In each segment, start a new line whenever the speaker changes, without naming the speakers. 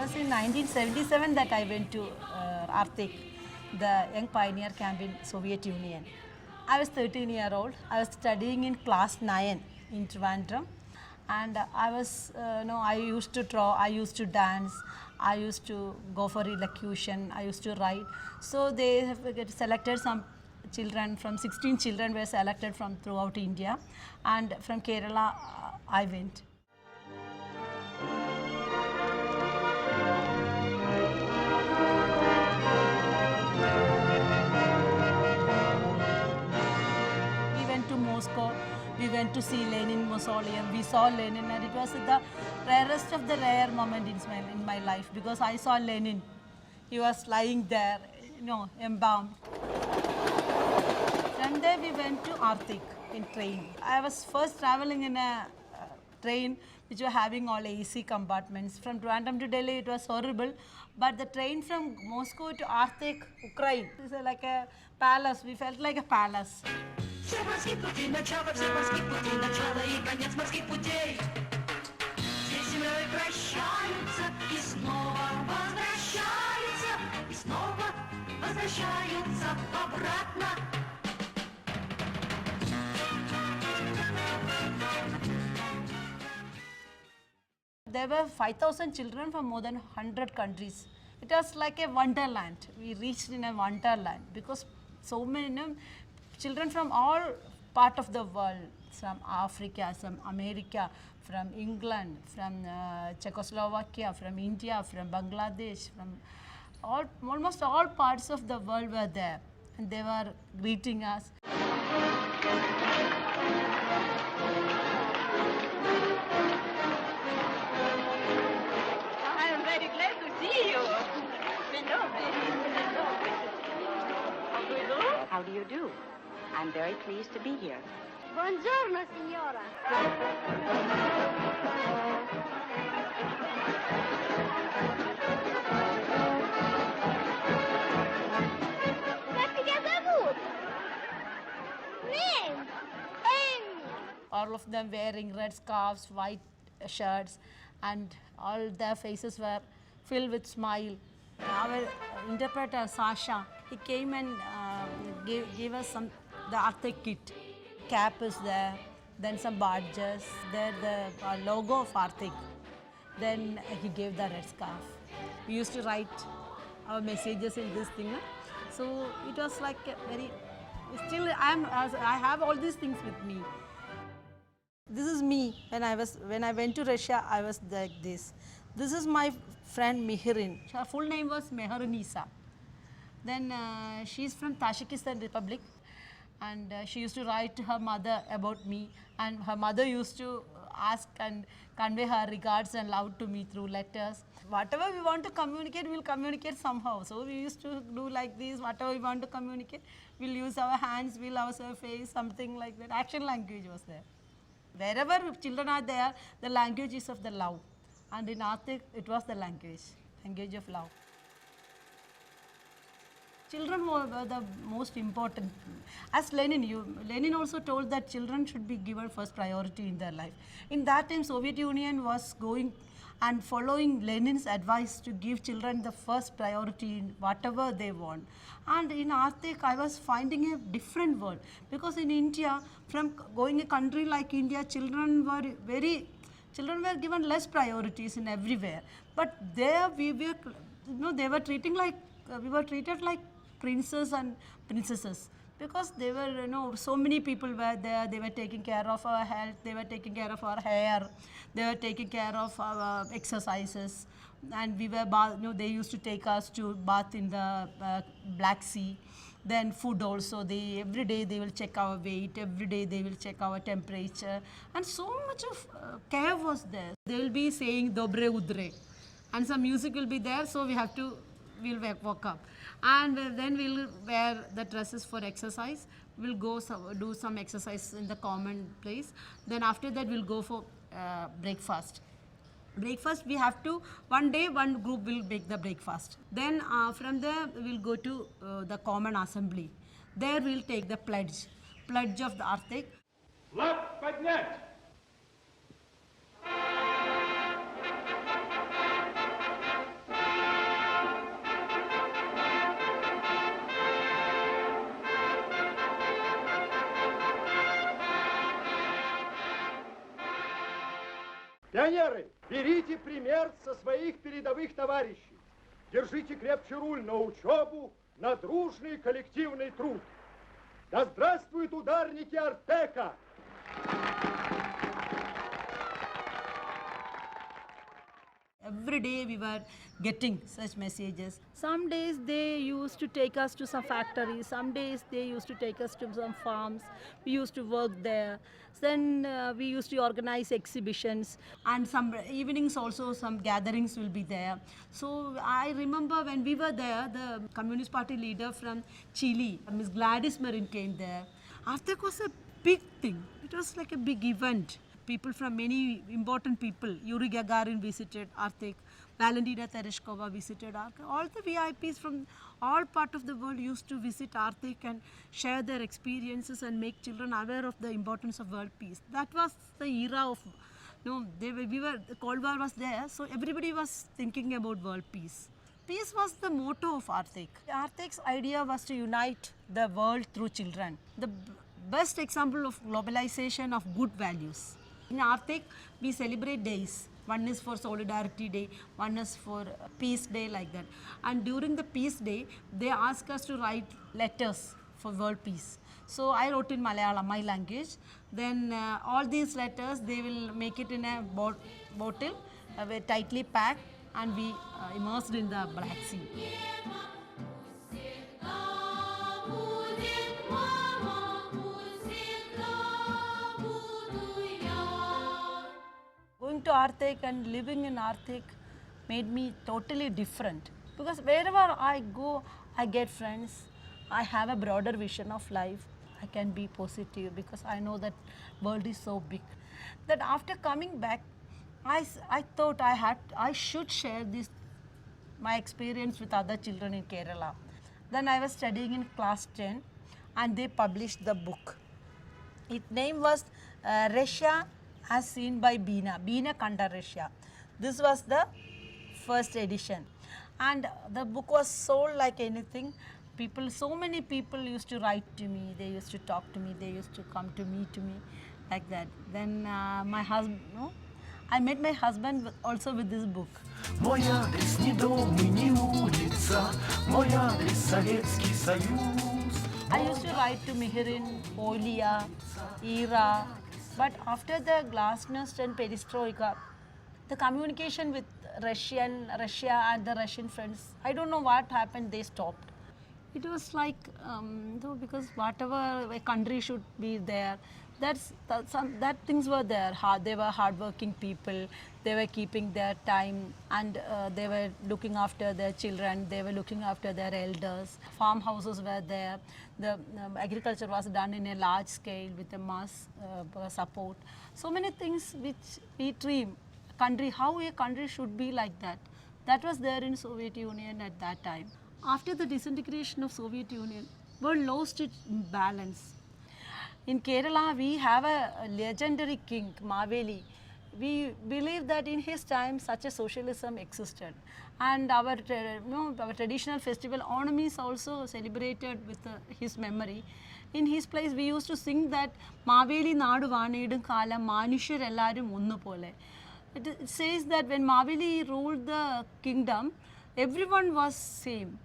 was in 1977 that I went to Arctic, the Young Pioneer Camp in Soviet Union. I was 13-year-old. I was studying in class 9 in Trivandrum, and I used to draw, I used to dance, I used to go for elocution, I used to write. So they have selected some children, from 16 children were selected from throughout India, and from Kerala I went. We went to Moscow, we went to see Lenin Mausoleum, we saw Lenin, and it was the rarest of the rare moment in my life, because I saw Lenin. He was lying there, embalmed. From there we went to Arctic in train. I was first traveling in a train which were having all AC compartments. From Trivandrum to Delhi it was horrible, but the train from Moscow to Arctic, Ukraine, is like a palace. We felt like a palace.
Все морские пути начало, все морские пути начало и конец морских путей. Здесь землей прощаются и снова возвращаются, и снова возвращаются обратно.
There were 5,000 children from more than 100 countries. It was like a wonderland. We reached in a wonderland because so many children from all part of the world, from Africa, from America, from England, from Czechoslovakia, from India, from Bangladesh, from almost all parts of the world were there, and they were greeting us.
How do you do? I'm very pleased to be here.
Buongiorno, signora. Как тебя зовут? Name.
All of them wearing red scarves, white shirts, and all their faces were filled with smile. Our interpreter Sasha, he came and gave us the Arctic kit. Cap is there, then some badges, there the logo of Arctic. Then he gave the red scarf. We used to write our messages in this thing. So it was like a very, still I have all these things with me. This is me when I went to Russia. I was like this. This is my friend Mihirin. Her full name was Mehrunisa. Then she's from Tajikistan Republic, and she used to write to her mother about me, and her mother used to ask and convey her regards and love to me through letters. Whatever we want to communicate, we'll communicate somehow. So we used to do like this. Whatever we want to communicate, we'll use our hands, we'll use our face, something like that. Action language was there. Wherever children are there, the language is of the love. And in Arctic, it was the language of love. Children were the most important. As Lenin also told that children should be given first priority in their life. In that time, Soviet Union was going and following Lenin's advice to give children the first priority in whatever they want. And in Arctic, I was finding a different world, because in India, from going a country like India, children were given less priorities in everywhere. But there we were, they were treating like, we were treated like princes and princesses, because they were, so many people were there. They were taking care of our health, they were taking care of our hair, they were taking care of our exercises, and we were, they used to take us to bath in the Black Sea. Then food also, every day they will check our weight, every day they will check our temperature, and so much of care was there. They will be saying Dobre Udre, and some music will be there, so we'll walk up. And then we'll wear the dresses for exercise. We'll go do some exercise in the common place. Then after that, we'll go for breakfast. Breakfast, we have to, one day one group will make the breakfast. Then from there, we'll go to the common assembly. There we'll take the pledge of the Arctic.
Флаг поднять!
Пионеры, берите пример со своих передовых товарищей. Держите крепче руль на учебу, на дружный коллективный труд. Да здравствуют ударники Артека!
Every day we were getting such messages. Some days they used to take us to some factories, some days they used to take us to some farms. We used to work there. Then we used to organize exhibitions, and some evenings also some gatherings will be there. So I remember when we were there, the Communist Party leader from Chile, Ms. Gladys Marin, came there. Artek was a big thing. It was like a big event. People from many important people, Yuri Gagarin visited Artek, Valentina Tereshkova visited Artek. All the VIPs from all part of the world used to visit Artek and share their experiences and make children aware of the importance of world peace. That was the era of, the Cold War was there, so everybody was thinking about world peace. Peace was the motto of Artek. Artek's idea was to unite the world through children. The best example of globalization of good values. In Artek, we celebrate days. One is for Solidarity Day, one is for Peace Day, like that. And during the Peace Day, they ask us to write letters for world peace. So I wrote in Malayalam, my language. Then all these letters, they will make it in a bottle, tightly packed, and we immersed in the Black Sea. Going to Artek and living in Artek made me totally different, because wherever I go, I get friends. I have a broader vision of life. I can be positive because I know that world is so big. That after coming back, I thought I should share my experience with other children in Kerala. Then I was studying in class 10, and they published the book. Its name was Russia as seen by Beena Kanda Russia. This was the first edition, and the book was sold like anything. So many people used to write to me, they used to talk to me, they used to come to meet me, like that. Then my husband, I met my husband also with this book.
Мой адрес не дом и не улица, мой адрес Советский Союз.
I used to write to Mihirin, Polia, Ira, but after the glasnost and perestroika, the communication with Russia and the Russian friends, I don't know what happened, they stopped. It was like, because whatever a country should be there, that things were there. They were hardworking people. They were keeping their time, and they were looking after their children. They were looking after their elders. Farmhouses were there. The agriculture was done in a large scale with a mass support. So many things which we dream, how a country should be like that. That was there in Soviet Union at that time. After the disintegration of Soviet Union, world lost its balance. In Kerala, we have a legendary king, Maveli. We believe that in his time, such a socialism existed. And our traditional festival, Onam, is also celebrated with his memory. In his place, we used to sing that Maveli Nadu Vaanidum Kalam Manushar Ellarum Onnu Pole. It says that when Maveli ruled the kingdom, everyone was same.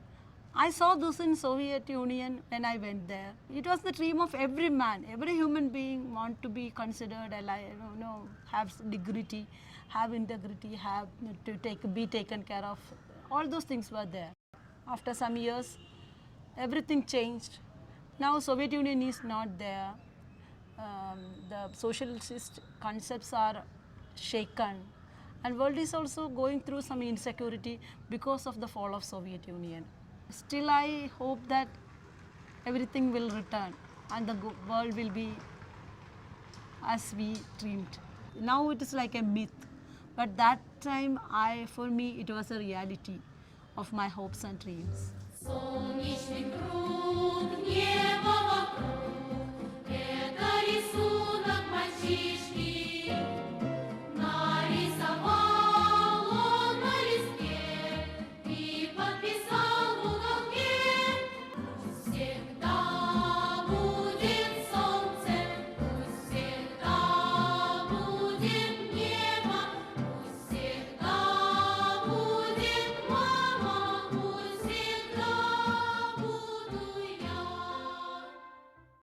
I saw this in Soviet Union when I went there. It was the dream of every man, every human being want to be considered alive, have dignity, have integrity, have to be taken care of. All those things were there. After some years, everything changed. Now Soviet Union is not there. The socialist concepts are shaken, and world is also going through some insecurity because of the fall of Soviet Union. Still, I hope that everything will return and the world will be as we dreamed. Now it is like a myth, but that time, for me, it was a reality of my hopes and dreams.
Солнечный круг, небо вокруг.